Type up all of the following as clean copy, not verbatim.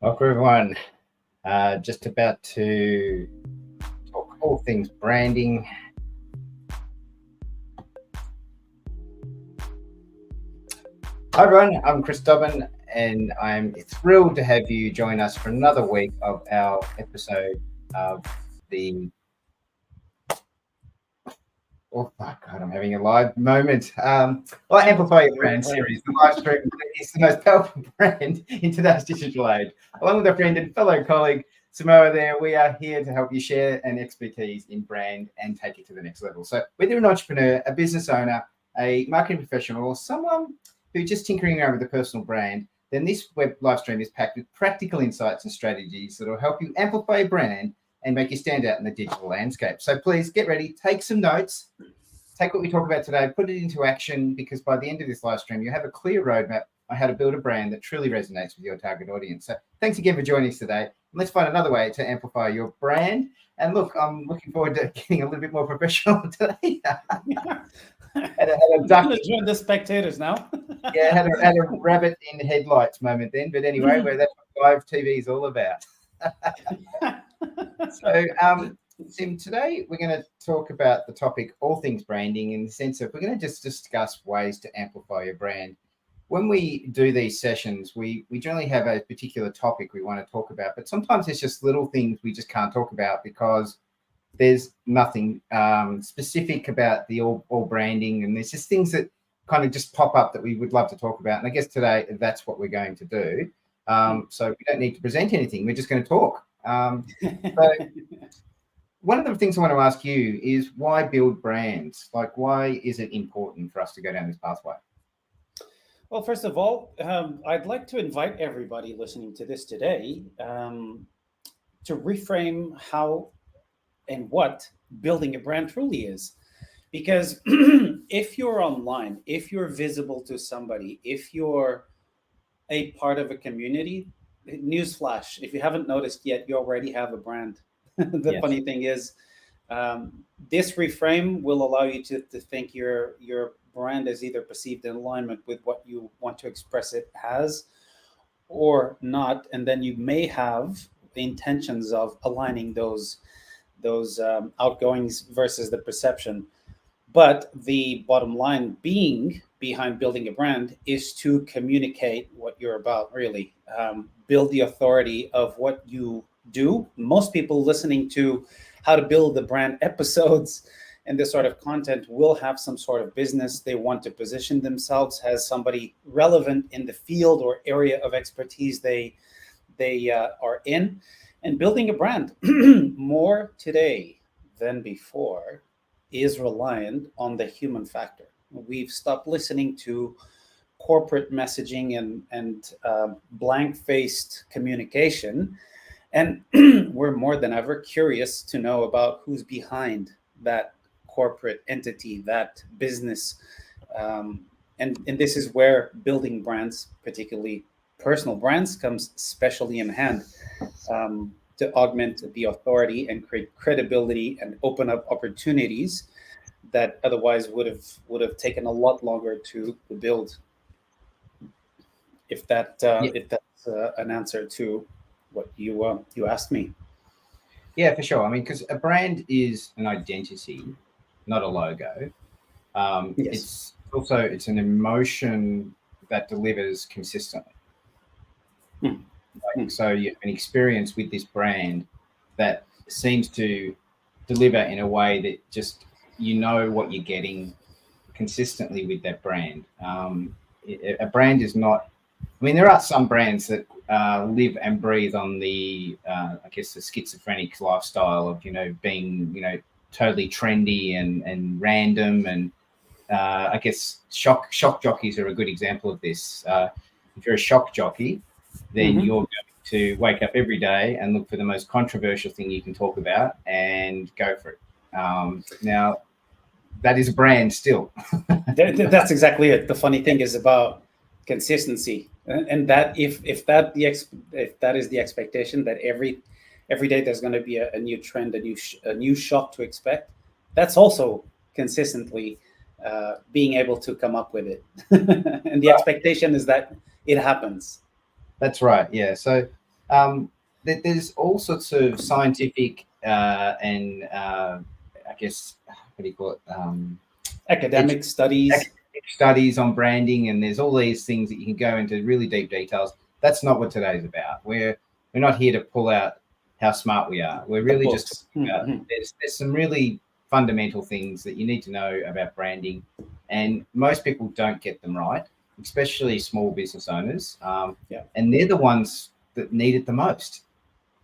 Welcome, everyone. Just about to talk all things branding. Hi, everyone. I'm Chris Dobbin, and I'm thrilled to have you join us for another week of our episode of the. Oh, God, I'm having a live moment. Amplify Your Brand series. The live stream is the most powerful brand in today's digital age. Along with a friend and fellow colleague, Simao there, we are here to help you share an expertise in brand and take it to the next level. So whether you're an entrepreneur, a business owner, a marketing professional, or someone who's just tinkering around with a personal brand, then this web live stream is packed with practical insights and strategies that will help you amplify your brand and make you stand out in the digital landscape. So please get ready, take some notes, take what we talk about today, put it into action, because by the end of this live stream, you have a clear roadmap on how to build a brand that truly resonates with your target audience. So thanks again for joining us today. Let's find another way to amplify your brand. And look, I'm looking forward to getting a little bit more professional today. Had a duck. I'm going to join the spectators now. Yeah, had a rabbit in the headlights moment then. But anyway, that's what live TV is all about. So, Sim, today we're going to talk about the topic, all things branding, in the sense of we're going to just discuss ways to amplify your brand. When we do these sessions, we generally have a particular topic we want to talk about, but sometimes it's just little things we just can't talk about because there's nothing specific about the all branding, and there's just things that kind of just pop up that we would love to talk about. And I guess today that's what we're going to do. So we don't need to present anything. We're just going to talk. So one of the things I want to ask you is why build brands? Like, why is it important for us to go down this pathway? Well, first of all, I'd like to invite everybody listening to this today to reframe how and what building a brand truly is. Because if you're online, if you're visible to somebody, if you're a part of a community, newsflash, if you haven't noticed yet, you already have a brand. The yes. Funny thing is, this reframe will allow you to think your brand is either perceived in alignment with what you want to express it as or not, and then you may have the intentions of aligning those outgoings versus the perception. But the bottom line being behind building a brand is to communicate what you're about, really. Build the authority of what you do. Most people listening to how to build the brand episodes and this sort of content will have some sort of business. They want to position themselves as somebody relevant in the field or area of expertise they are in. And building a brand more today than before is reliant on the human factor. We've stopped listening to corporate messaging and blank-faced communication. And we're more than ever curious to know about who's behind that corporate entity, that business. And this is where building brands, particularly personal brands, comes especially in hand to augment the authority and create credibility and open up opportunities that otherwise would have taken a lot longer to build. If that's an answer to what you asked me. Yeah, for sure. I mean, because a brand is an identity, not a logo. Yes. It's an emotion that delivers consistently. So you have an experience with this brand that seems to deliver in a way that just what you're getting consistently with that brand. A brand is not. I mean, there are some brands that live and breathe on the, I guess, the schizophrenic lifestyle of being totally trendy and random, and I guess shock jockeys are a good example of this. If you're a shock jockey, then you're going to wake up every day and look for the most controversial thing you can talk about and go for it. Now, that is a brand still. That's exactly it. The funny thing is about consistency, and that if that is the expectation that every day there's going to be a new trend, a new shock to expect, that's also consistently being able to come up with it. And the expectation is that it happens. That's right. Yeah. So There's all sorts of scientific and I guess, what do you call it? Academic studies. Academic studies on branding, and there's all these things that you can go into really deep details. That's not what today's about. We're not here to pull out how smart we are. We're really just talking about there's some really fundamental things that you need to know about branding, and most people don't get them right, especially small business owners. And they're the ones that need it the most.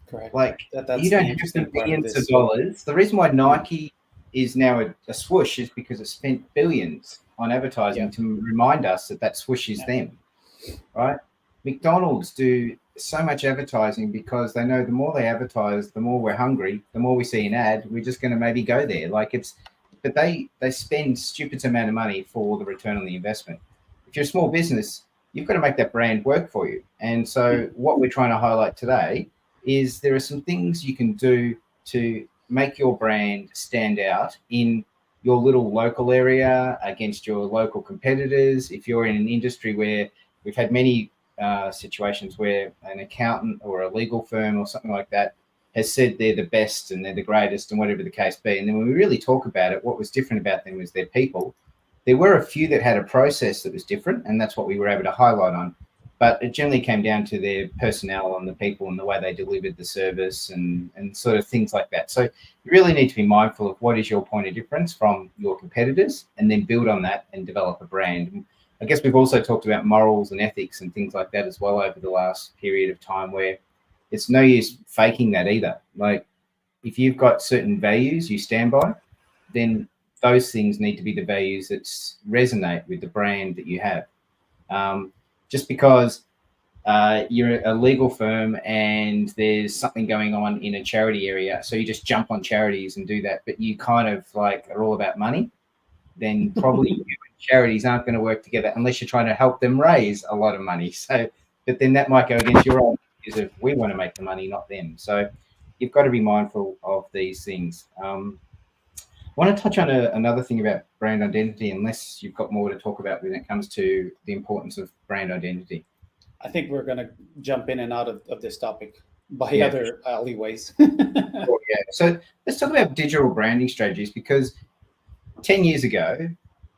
Correct. Like, that's you don't have the billions of dollars. The reason why Nike is now a swoosh is because it spent billions on advertising to remind us that swoosh is them, right? McDonald's do so much advertising because they know the more they advertise, the more we're hungry, the more we see an ad, we're just going to maybe go there. But they spend stupid amount of money for the return on the investment. If you're a small business, you've got to make that brand work for you. And so what we're trying to highlight today is there are some things you can do to make your brand stand out in your little local area against your local competitors. If you're in an industry where we've had many situations where an accountant or a legal firm or something like that has said they're the best and they're the greatest and whatever the case be. And then when we really talk about it, what was different about them was their people. There were a few that had a process that was different, and that's what we were able to highlight on. But it generally came down to their personnel and the people and the way they delivered the service and sort of things like that. So you really need to be mindful of what is your point of difference from your competitors, and then build on that and develop a brand. And I guess we've also talked about morals and ethics and things like that as well over the last period of time, where it's no use faking that either. Like, if you've got certain values you stand by, then those things need to be the values that resonate with the brand that you have. Just because you're a legal firm and there's something going on in a charity area, so you just jump on charities and do that, but you kind of like are all about money, then probably you and charities aren't going to work together unless you're trying to help them raise a lot of money. So, but then that might go against your own, because if we want to make the money, not them. So you've got to be mindful of these things. I want to touch on another thing about brand identity, unless you've got more to talk about when it comes to the importance of brand identity. I think we're going to jump in and out of this topic by other alleyways. So let's talk about digital branding strategies, because 10 years ago,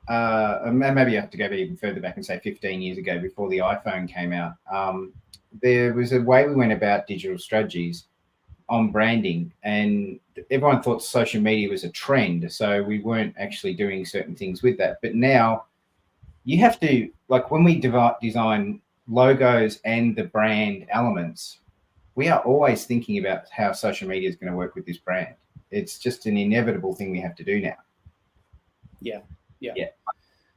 maybe you have to go even further back and say 15 years ago, before the iPhone came out, there was a way we went about digital strategies on branding, and everyone thought social media was a trend, so we weren't actually doing certain things with that. But now you have to, like, when we design logos and the brand elements, we are always thinking about how social media is going to work with this brand. It's just an inevitable thing we have to do now. Yeah.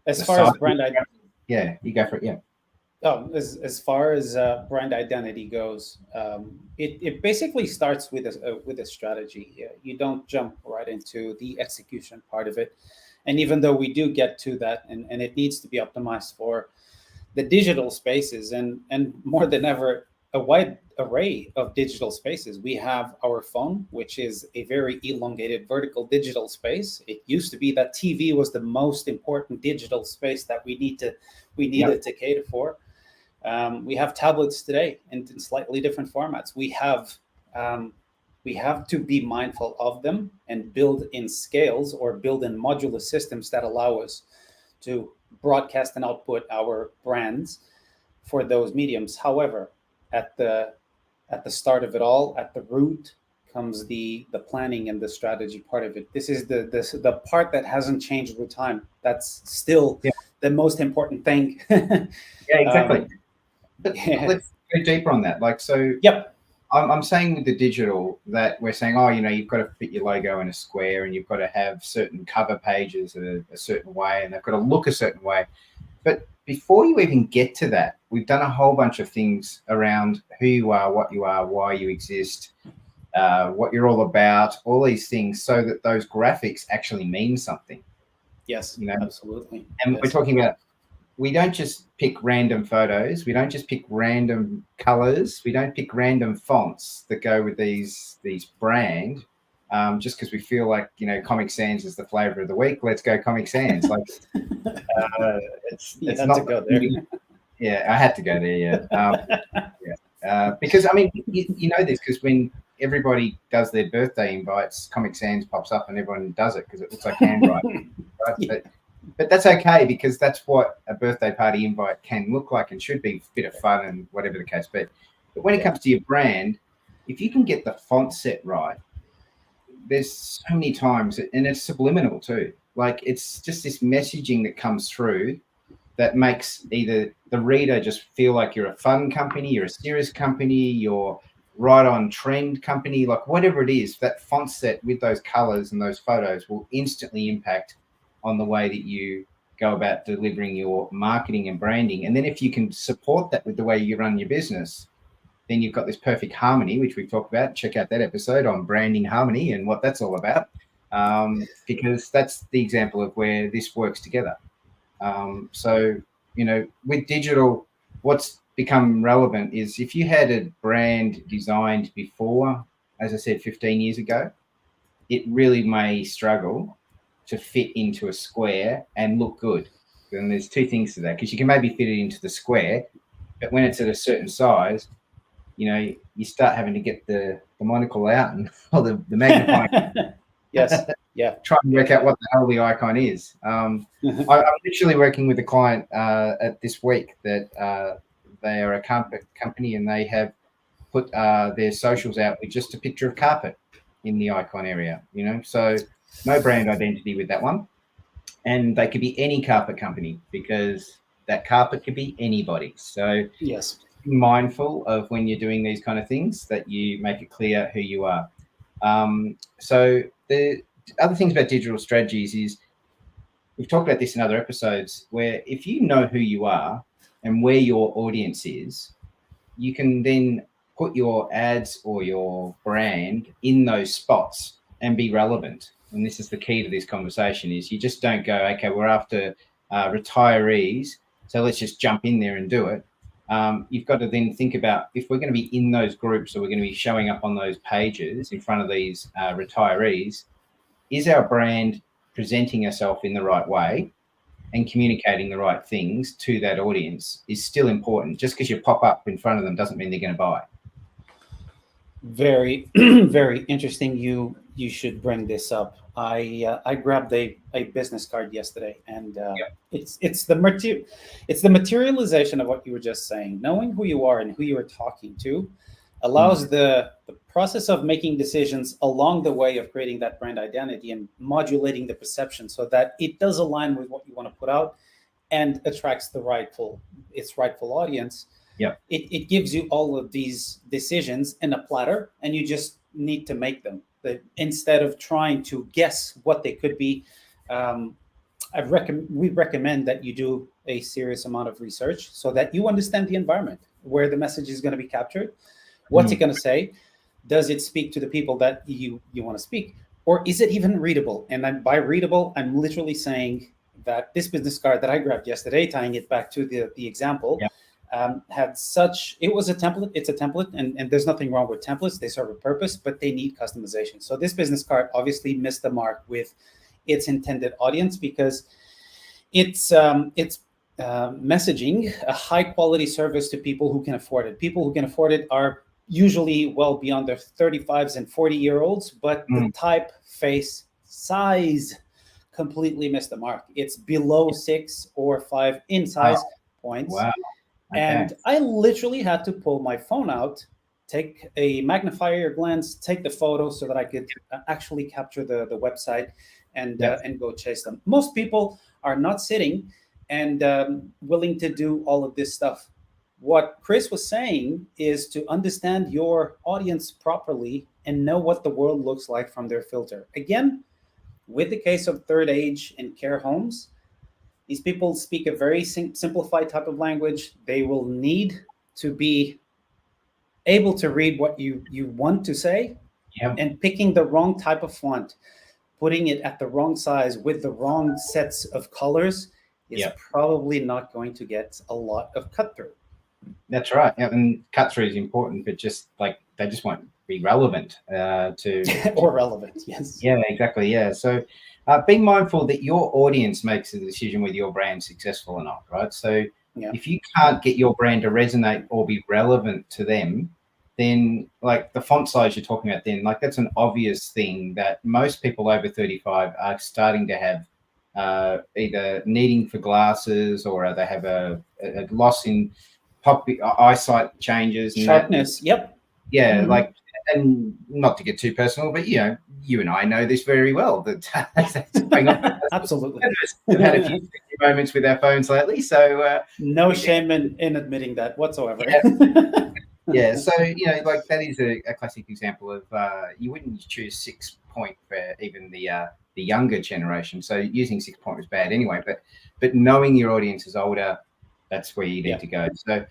As far as brand identity, you go for it. As far as brand identity goes, it basically starts with a strategy. You don't jump right into the execution part of it. And even though we do get to that, and it needs to be optimized for the digital spaces, and more than ever, a wide array of digital spaces. We have our phone, which is a very elongated vertical digital space. It used to be that TV was the most important digital space that we needed to cater for. We have tablets today in slightly different formats. We have to be mindful of them and build in scales or build in modular systems that allow us to broadcast and output our brands for those mediums. However, at the start of it all, at the root, comes the planning and the strategy part of it. This is the part that hasn't changed with time. That's still the most important thing. Exactly. Let's go deeper on that. I'm saying with the digital that we're saying, you've got to fit your logo in a square, and you've got to have certain cover pages a certain way, and they've got to look a certain way. But before you even get to that, we've done a whole bunch of things around who you are, why you exist, what you're all about, all these things, so that those graphics actually mean something. Yes, absolutely. And we're talking about, we don't just pick random photos. We don't just pick random colors. We don't pick random fonts that go with these brand, just because we feel like, Comic Sans is the flavor of the week. Let's go Comic Sans. It's not to go there. I had to go there. Because I mean, you know this because when everybody does their birthday invites, Comic Sans pops up and everyone does it because it looks like handwriting, right? Yeah. But that's okay because that's what a birthday party invite can look like and should be, a bit of fun and whatever the case. But when it comes to your brand, if you can get the font set right, there's so many times, and it's subliminal too. Like it's just this messaging that comes through that makes either the reader just feel like you're a fun company, you're a serious company, you're right on trend company, like whatever it is, that font set with those colors and those photos will instantly impact on the way that you go about delivering your marketing and branding. And then if you can support that with the way you run your business, then you've got this perfect harmony, which we've talked about. Check out that episode on branding harmony and what that's all about, because that's the example of where this works together. So, you know, with digital, what's become relevant is if you had a brand designed before, as I said, 15 years ago, it really may struggle to fit into a square and look good. And there's two things to that, because you can maybe fit it into the square, but when it's at a certain size, you know, you start having to get the monocle out and or the magnifying. Yes. Yeah. Try and work out what the hell the icon is. I'm literally working with a client at this week that they are a carpet company and they have put their socials out with just a picture of carpet in the icon area, you know, so no brand identity with that one. And they could be any carpet company because that carpet could be anybody. So yes, be mindful of when you're doing these kind of things that you make it clear who you are. So the other things about digital strategies is we've talked about this in other episodes where if you know who you are and where your audience is, you can then put your ads or your brand in those spots and be relevant. And this is the key to this conversation is you just don't go, okay, we're after retirees, so let's just jump in there and do it. You've got to then think about if we're going to be in those groups or we're going to be showing up on those pages in front of these retirees, is our brand presenting ourselves in the right way and communicating the right things to that audience is still important. Just because you pop up in front of them doesn't mean they're going to buy. Very, very interesting. You should bring this up. I grabbed a business card yesterday, and it's the materialization of what you were just saying. Knowing who you are and who you are talking to allows the process of making decisions along the way of creating that brand identity and modulating the perception so that it does align with what you want to put out and attracts its rightful audience. Yeah, it gives you all of these decisions in a platter, and you just need to make them. But instead of trying to guess what they could be, we recommend that you do a serious amount of research so that you understand the environment, where the message is going to be captured, what's it going to say, does it speak to the people that you want to speak, or is it even readable? And by readable, I'm literally saying that this business card that I grabbed yesterday, tying it back to the example. Yeah. It was a template. It's a template, and there's nothing wrong with templates. They serve a purpose, but they need customization. So this business card obviously missed the mark with its intended audience because it's messaging a high quality service to people who can afford it. People who can afford it are usually well beyond their 35s and 40-year-olds, but the type, face, size completely missed the mark. It's below 6 or 5 in size points. Wow. Okay. And I literally had to pull my phone out, take a magnifier lens, take the photo so that I could actually capture the website and go chase them. Most people are not sitting and willing to do all of this stuff. What Chris was saying is to understand your audience properly and know what the world looks like from their filter. Again, with the case of third age and care homes, these people speak a very simplified type of language. They will need to be able to read what you want to say, and picking the wrong type of font, putting it at the wrong size with the wrong sets of colors is probably not going to get a lot of cut through. That's right. Yeah, and cut through is important, but just like they just won't be relevant to or relevant. Yes. Yeah, exactly. Yeah. So being mindful that your audience makes the decision whether your brand's successful or not, right? So Yeah. If you can't get your brand to resonate or be relevant to them, then like the font size you're talking about, then like that's an obvious thing that most people over 35 are starting to have either needing for glasses, or they have a loss in eyesight changes and Sharpness. that. Yep. Yeah, like, and not to get too personal, but you and I know this very well, that that's going on. Absolutely. We've had a few moments with our phones lately, so no shame in admitting that whatsoever. yeah, so like that is a classic example of you wouldn't choose 6 point for even the younger generation. So using 6 point was bad anyway, but knowing your audience is older, that's where you need to go. So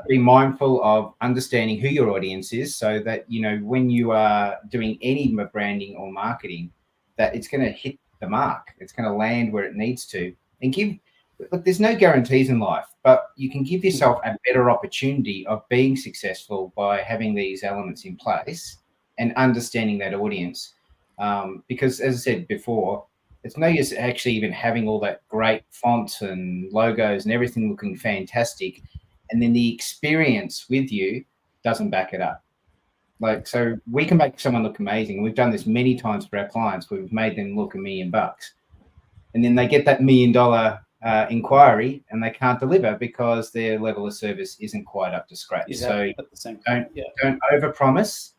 be mindful of understanding who your audience is, so that when you are doing any branding or marketing, that it's going to hit the mark, it's going to land where it needs to. And look, there's no guarantees in life, but you can give yourself a better opportunity of being successful by having these elements in place and understanding that audience. Because as I said before, it's no use actually even having all that great fonts and logos and everything looking fantastic, and then the experience with you doesn't back it up. Like, so we can make someone look amazing. We've done this many times for our clients. We've made them look $1 million, and then they get that $1 million inquiry and they can't deliver because their level of service isn't quite up to scratch. So don't overpromise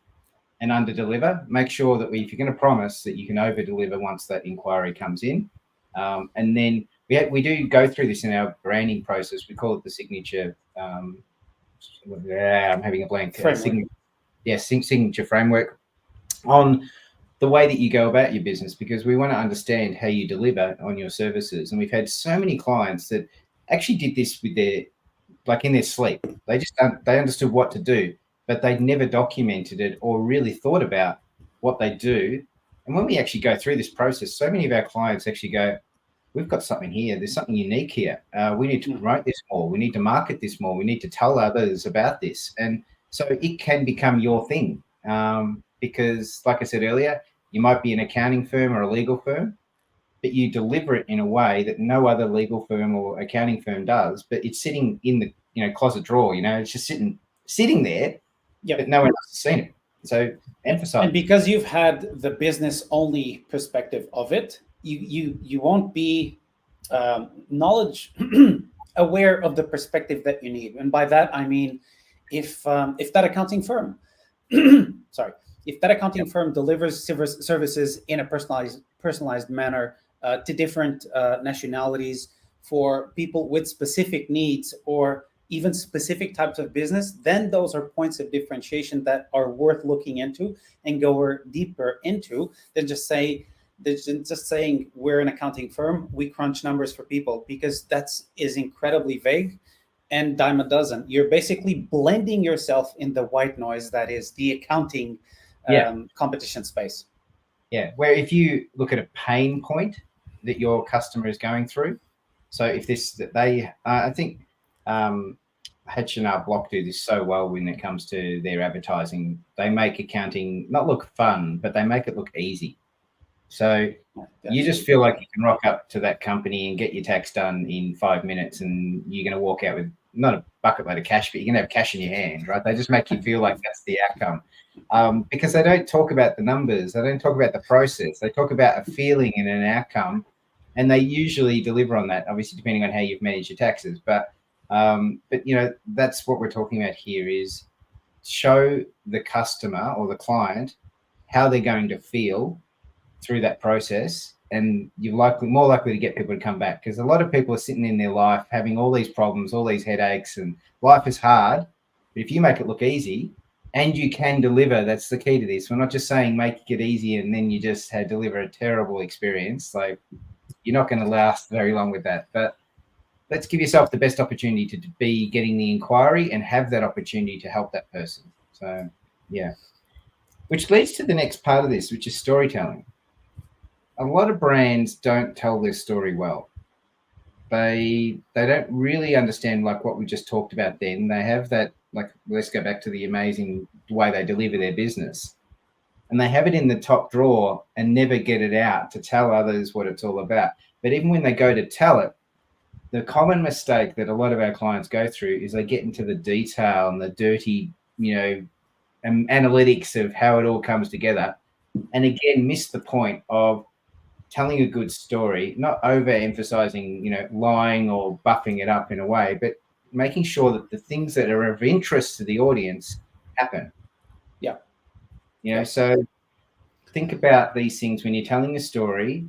and underdeliver. Make sure that if you're going to promise, that you can overdeliver once that inquiry comes in. And then we do go through this in our branding process. We call it the signature. I'm having a blank. Signature framework on the way that you go about your business, because we want to understand how you deliver on your services. And we've had so many clients that actually did this with in their sleep. They understood what to do, but they'd never documented it or really thought about what they do. And when we actually go through this process, so many of our clients actually go, we've got something here. There's something unique here. We need to promote this more. We need to market this more. We need to tell others about this. And so it can become your thing. Because like I said earlier, you might be an accounting firm or a legal firm, but you deliver it in a way that no other legal firm or accounting firm does. But it's sitting in the closet drawer. It's just sitting there, but no one else has seen it. So emphasize. And because you've had the business only perspective of it, you won't be knowledge aware of the perspective that you need. And by that I mean, if that accounting firm, if that accounting firm delivers services in a personalized manner to different nationalities for people with specific needs or even specific types of business, then those are points of differentiation that are worth looking into and go deeper into than just saying we're an accounting firm, we crunch numbers for people, because is incredibly vague and dime a dozen. You're basically blending yourself in the white noise that is the accounting competition space. Yeah, where if you look at a pain point that your customer is going through, so if I think H&R Block do this so well when it comes to their advertising. They make accounting not look fun, but they make it look easy. So you just feel like you can rock up to that company and get your tax done in 5 minutes, and you're going to walk out with not a bucket load of cash, but you're going to have cash in your hand, right? They just make you feel like that's the outcome. Because they don't talk about the numbers. They don't talk about the process. They talk about a feeling and an outcome, and they usually deliver on that, obviously, depending on how you've managed your taxes. But that's what we're talking about here, is show the customer or the client how they're going to feel through that process, and you're more likely to get people to come back, because a lot of people are sitting in their life having all these problems, all these headaches, and life is hard. But if you make it look easy and you can deliver, that's the key to this. We're not just saying make it easy and then you just deliver a terrible experience. Like, you're not going to last very long with that. But let's give yourself the best opportunity to be getting the inquiry and have that opportunity to help that person. So, yeah. Which leads to the next part of this, which is storytelling. A lot of brands don't tell their story well. They don't really understand, like what we just talked about then. They have that, like, let's go back to the amazing way they deliver their business. And they have it in the top drawer and never get it out to tell others what it's all about. But even when they go to tell it, the common mistake that a lot of our clients go through is they get into the detail and the dirty, analytics of how it all comes together. And again, miss the point of telling a good story, not overemphasizing, lying or buffing it up in a way, but making sure that the things that are of interest to the audience happen. Yeah. So think about these things when you're telling a story.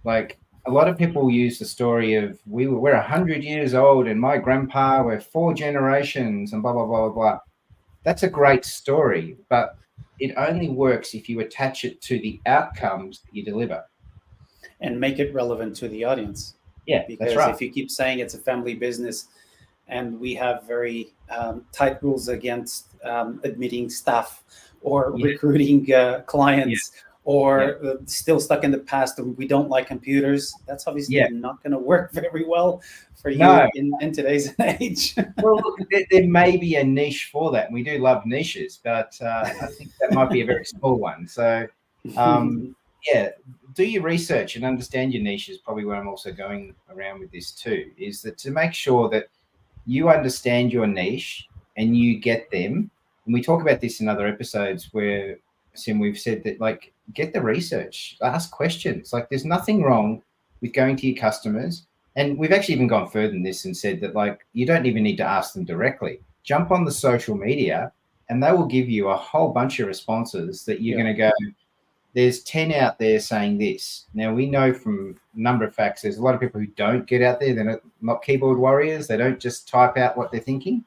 Like, a lot of people use the story of we're 100 years old and my grandpa, we're 4 generations and blah, blah, blah, blah, blah. That's a great story, but it only works if you attach it to the outcomes that you deliver. And make it relevant to the audience. Yeah, because that's right. if you keep saying it's a family business and we have very tight rules against admitting staff or recruiting clients or still stuck in the past and we don't like computers, that's obviously not going to work very well for you in today's age. Well, look, there may be a niche for that. And we do love niches, but I think that might be a very small one. So, do your research and understand your niche is probably where I'm also going around with this too, is that to make sure that you understand your niche and you get them. And we talk about this in other episodes where, Sim, we've said that, like, get the research, ask questions. Like, there's nothing wrong with going to your customers. And we've actually even gone further than this and said that, like, you don't even need to ask them directly. Jump on the social media and they will give you a whole bunch of responses that you're going to go, there's 10 out there saying this. Now, we know from a number of facts, there's a lot of people who don't get out there. They're not keyboard warriors. They don't just type out what they're thinking.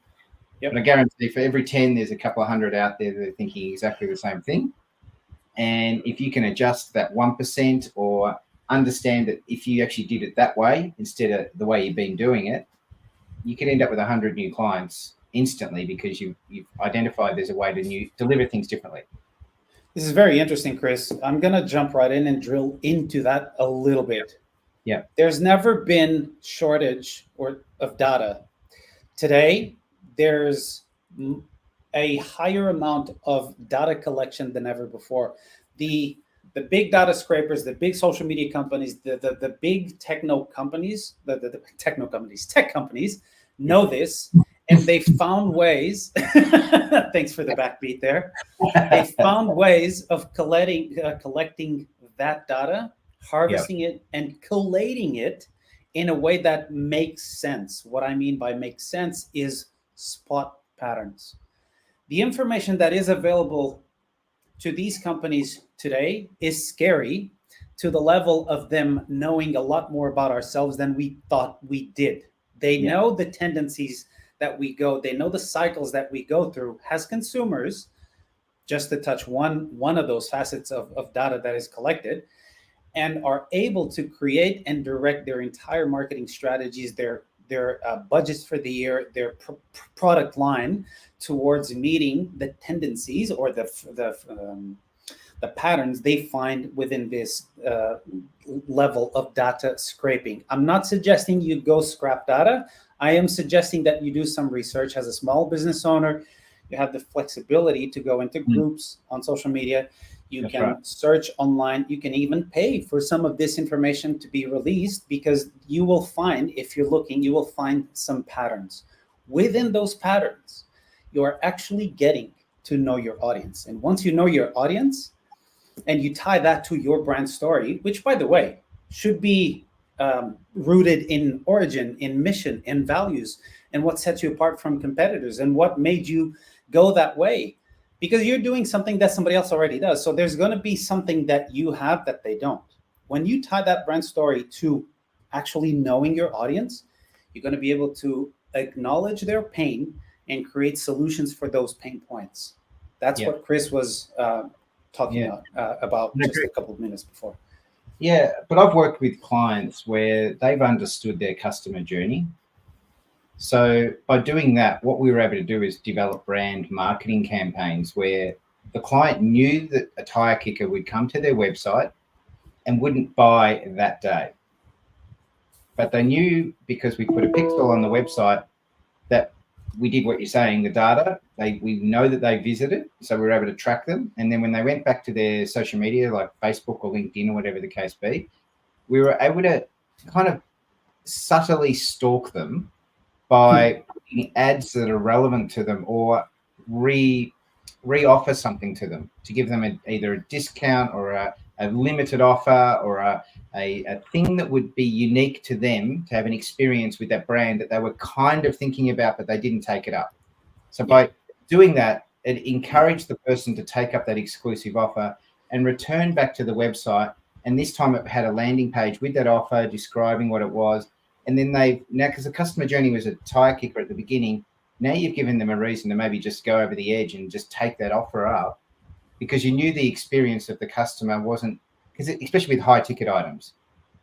And I guarantee for every 10, there's a couple of hundred out there that are thinking exactly the same thing. And if you can adjust that 1% or understand that if you actually did it that way instead of the way you've been doing it, you can end up with 100 new clients instantly because you've identified there's a way to deliver things differently. This is very interesting, Chris. I'm going to jump right in and drill into that a little bit. Yeah. There's never been shortage of data. Today, there's a higher amount of data collection than ever before. The big data scrapers, the big social media companies, the big tech companies know this, and they found ways. Thanks for the backbeat there. They found ways of collecting that data, harvesting it, and collating it in a way that makes sense. What I mean by makes sense is spot patterns. The information that is available to these companies today is scary to the level of them knowing a lot more about ourselves than we thought we did. They know the tendencies that we go, they know the cycles that we go through as consumers, just to touch one of those facets of data that is collected, and are able to create and direct their entire marketing strategies, their budgets for the year, their product line towards meeting the tendencies or the patterns they find within this level of data scraping. I'm not suggesting you go scrap data. I am suggesting that you do some research as a small business owner. You have the flexibility to go into groups on social media. You can search online. You can even pay for some of this information to be released, because you will find, if you're looking, you will find some patterns. Within those patterns, you are actually getting to know your audience. And once you know your audience and you tie that to your brand story, which, by the way, should be rooted in origin, in mission, in values, and what sets you apart from competitors and what made you go that way, because you're doing something that somebody else already does. So there's going to be something that you have that they don't. When you tie that brand story to actually knowing your audience, you're going to be able to acknowledge their pain and create solutions for those pain points. That's what Chris was talking about just a couple of minutes before. Yeah, but I've worked with clients where they've understood their customer journey. So by doing that, what we were able to do is develop brand marketing campaigns where the client knew that a tire kicker would come to their website and wouldn't buy that day. But they knew, because we put a pixel on the website, that we did what you're saying, the data, we know that they visited, so we were able to track them. And then when they went back to their social media, like Facebook or LinkedIn or whatever the case be, we were able to kind of subtly stalk them by putting ads that are relevant to them, or re-offer something to them, to give them either a discount or a limited offer, or a thing that would be unique to them, to have an experience with that brand that they were kind of thinking about, but they didn't take it up. So by doing that, it encouraged the person to take up that exclusive offer and return back to the website. And this time it had a landing page with that offer describing what it was. And then now, because the customer journey was a tire kicker at the beginning, now you've given them a reason to maybe just go over the edge and just take that offer up, because you knew the experience of the customer wasn't, because especially with high ticket items,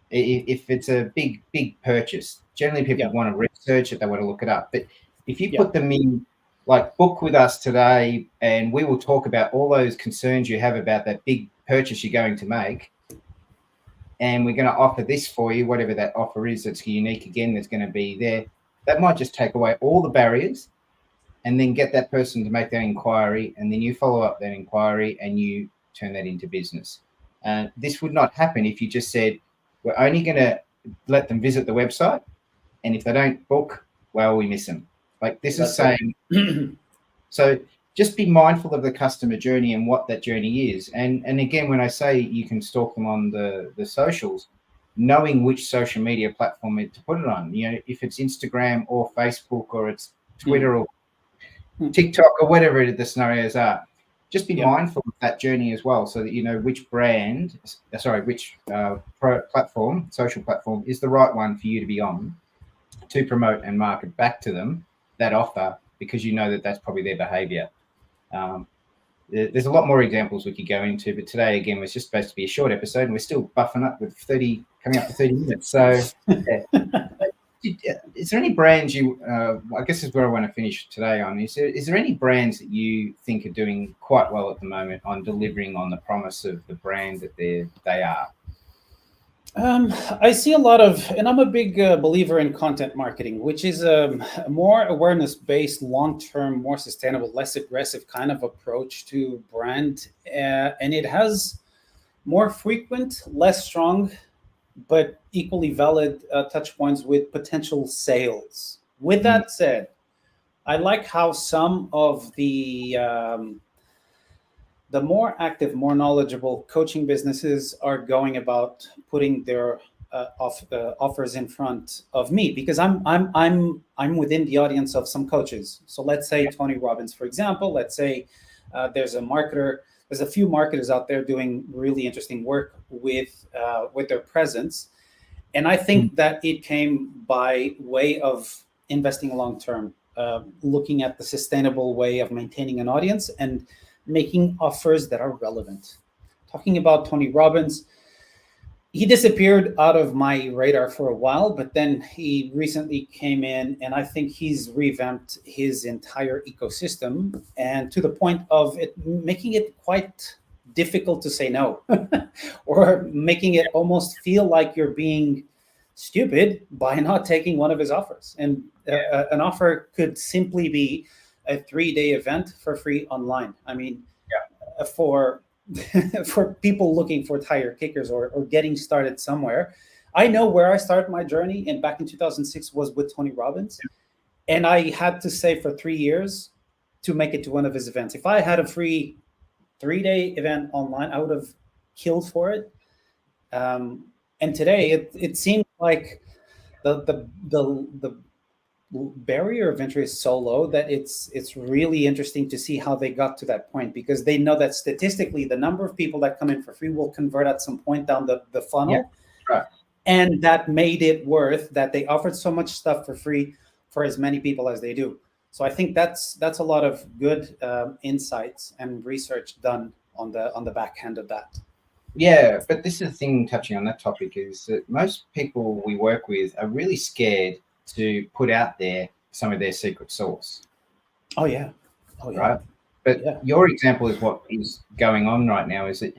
if it's a big purchase, generally people want to research it, they want to look it up. But if you put them in, like, book with us today, and we will talk about all those concerns you have about that big purchase you're going to make, and we're going to offer this for you, whatever that offer is that's unique, again, that's going to be there. That might just take away all the barriers, and then get that person to make that inquiry, and then you follow up that inquiry and you turn that into business. This would not happen if you just said, we're only going to let them visit the website, and if they don't book, well, we miss them. Like, this is saying, so just be mindful of the customer journey and what that journey is. And again, when I say you can stalk them on the socials, knowing which social media platform to put it on, if it's Instagram or Facebook, or it's Twitter or TikTok, or whatever the scenarios are, just be mindful of that journey as well, so that you know which social platform is the right one for you to be on, to promote and market back to them that offer, because you know that that's probably their behavior. There's a lot more examples we could go into, but today, again, was just supposed to be a short episode, and we're still buffing up with coming up to 30 minutes. So is there any brands I guess is where I want to finish today on, is there any brands that you think are doing quite well at the moment on delivering on the promise of the brand that they are? I see a lot of, and I'm a big believer in content marketing, which is a more awareness-based, long-term, more sustainable, less aggressive kind of approach to brand. And it has more frequent, less strong, but equally valid touch points with potential sales. With that said, I like how some of the more active, more knowledgeable coaching businesses are going about putting their offers in front of me, because I'm within the audience of some coaches. So let's say Tony Robbins, for example. Let's say there's a few marketers out there doing really interesting work with their presence, and I think that it came by way of investing long term, looking at the sustainable way of maintaining an audience and making offers that are relevant. Talking about Tony Robbins, he disappeared out of my radar for a while, but then he recently came in, and I think he's revamped his entire ecosystem, and to the point of it making it quite difficult to say no, or making it almost feel like you're being stupid by not taking one of his offers. And an offer could simply be a 3-day event for free online. I mean, for people looking for tire kickers or getting started somewhere. I know where I started my journey, and back in 2006 was with Tony Robbins. And I had to save for 3 years to make it to one of his events. If I had a free 3-day event online, I would have killed for it. And today it seems like the barrier of entry is so low that it's really interesting to see how they got to that point, because they know that statistically the number of people that come in for free will convert at some point down the funnel. Right. And that made it worth that they offered so much stuff for free for as many people as they do. So I think that's a lot of good insights and research done on the back end of that. Yeah, but this is the thing, touching on that topic, is that most people we work with are really scared to put out there some of their secret sauce. Oh yeah. Right. But your example is what is going on right now, is that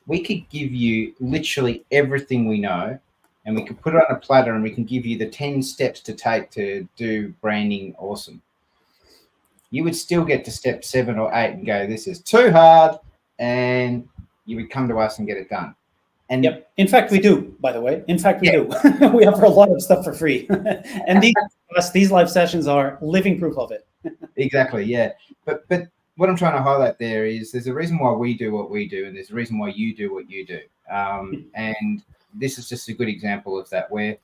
we could give you literally everything we know, and we could put it on a platter, and we can give you the 10 steps to take to do branding awesome. You would still get to step 7 or 8 and go, this is too hard, and you would come to us and get it done. And yep. In fact, we do, by the way. In fact, we do. We offer a lot of stuff for free. And these live sessions are living proof of it. Exactly, yeah. But what I'm trying to highlight there is there's a reason why we do what we do, and there's a reason why you do what you do. And this is just a good example of that, where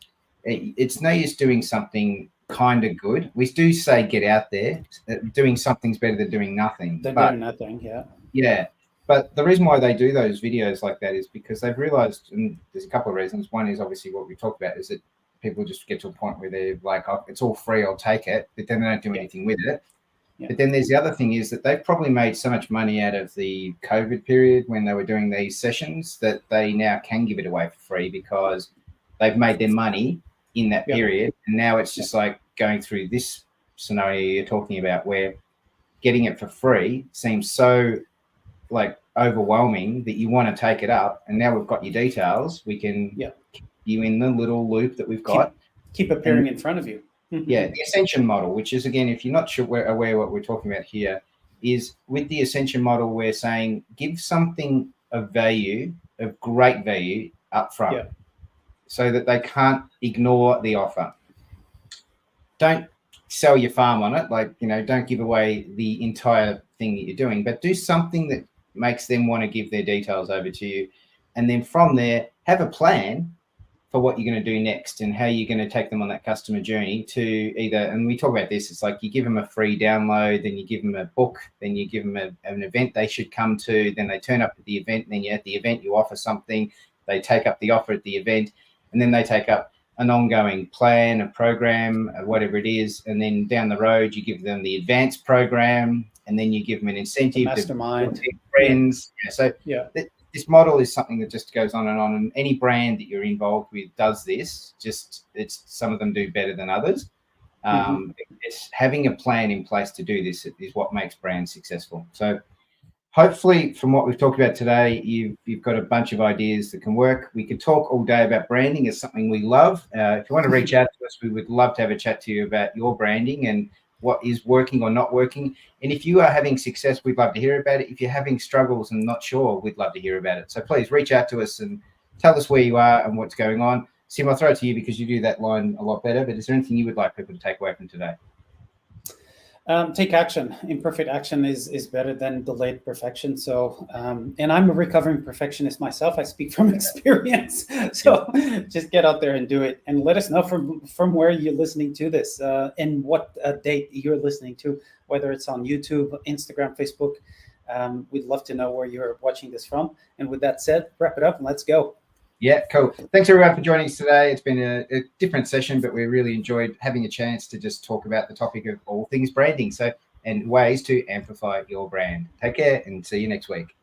it's no use doing something kind of good. We do say get out there. Doing something's better than doing nothing. Doing nothing, yeah. Yeah. But the reason why they do those videos like that is because they've realized, and there's a couple of reasons. One is obviously what we talked about, is that people just get to a point where they're like, oh, it's all free, I'll take it, but then they don't do anything with it. Yeah. But then there's the other thing is that they've probably made so much money out of the COVID period when they were doing these sessions that they now can give it away for free because they've made their money in that period. And now it's just like going through this scenario you're talking about where getting it for free seems so like overwhelming that you want to take it up. And now we've got your details. We can keep you in the little loop that we've got. Keep appearing in front of you. Yeah, the Ascension model, which is, again, if you're not sure aware what we're talking about here, is with the Ascension model, we're saying give something of value, of great value up front so that they can't ignore the offer. Don't sell your farm on it. Like, don't give away the entire thing that you're doing, but do something that makes them want to give their details over to you. And then from there, have a plan for what you're going to do next and how you're going to take them on that customer journey to either, and we talk about this, it's like you give them a free download, then you give them a book, then you give them an event they should come to, then they turn up at the event, and then at the event you offer something, they take up the offer at the event, and then they take up an ongoing plan, a program, whatever it is, and then down the road you give them the advanced program, and then you give them an incentive, mastermind, to friends. This model is something that just goes on, and any brand that you're involved with does this. It's some of them do better than others. It's having a plan in place to do this is what makes brands successful. So hopefully from what we've talked about today, you've got a bunch of ideas that can work. We could talk all day about branding. It's something we love. If you want to reach out to us, we would love to have a chat to you about your branding and what is working or not working. And if you are having success, we'd love to hear about it. If you're having struggles and not sure, we'd love to hear about it. So please reach out to us and tell us where you are and what's going on. Sim, I'll throw it to you because you do that line a lot better, but is there anything you would like people to take away from today? Take action. Imperfect action is better than delayed perfection. So, and I'm a recovering perfectionist myself. I speak from experience. So just get out there and do it, and let us know from where you're listening to this and what date you're listening to, whether it's on YouTube, Instagram, Facebook. We'd love to know where you're watching this from. And with that said, wrap it up and let's go. Yeah, cool. Thanks everyone for joining us today. It's been a different session, but we really enjoyed having a chance to just talk about the topic of all things branding, and ways to amplify your brand. Take care and see you next week.